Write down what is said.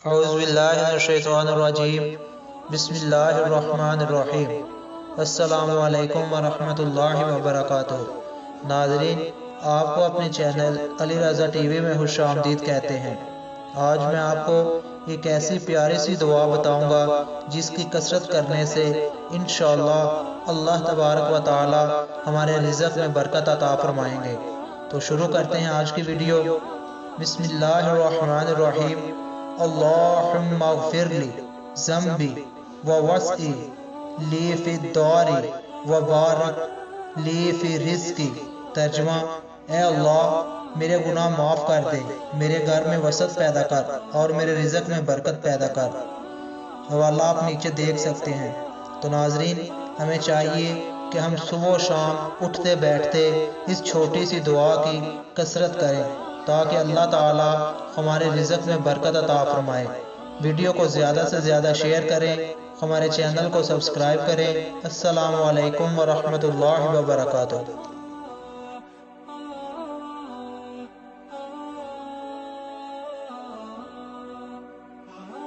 औज़ुबिल्लाहिमिनश्शैतानिर्रजीम बिस्मिल्लाहिर्रहमानिर्रहीम अस्सलामु अलैकुम वरहमतुल्लाहि वबरकातुहू। नाज़रीन, आपको अपने चैनल अली रज़ा टीवी में खुशामदीद कहते हैं। आज मैं आपको एक ऐसी प्यारी सी दुआ बताऊंगा जिसकी कसरत करने से इंशाअल्लाह अल्लाह तबारक व तआला हमारे रिज़्क़ में बरकत अता फरमाएंगे। तो शुरू करते हैं आज की वीडियो। बिस्मिल्लाहिर्रहमानिर्रहीम। अल्लाहुम्मा ग़फ़िरली ज़ंबी व वस्ई ली फ़िद्दारी व बारिक ली फ़ी रिज़्क़ी। तर्जुमा: ए अल्लाह, मेरे गुनाह माफ़ कर दे, मेरे घर में वसत पैदा कर और मेरे रिज़्क़ में बरकत पैदा कर। हवाला आप नीचे देख सकते हैं। तो नाज़रीन, हमें चाहिए कि हम सुबह शाम उठते बैठते इस छोटी सी दुआ की कसरत करें ताकि अल्लाह ताला हमारे रिज़्क़ में बरकत अता फरमाए। वीडियो को ज़्यादा से ज़्यादा शेयर करें, हमारे चैनल को सब्सक्राइब करें। अस्सलामु अलैकुम व रहमतुल्लाहि व बरकातुहू।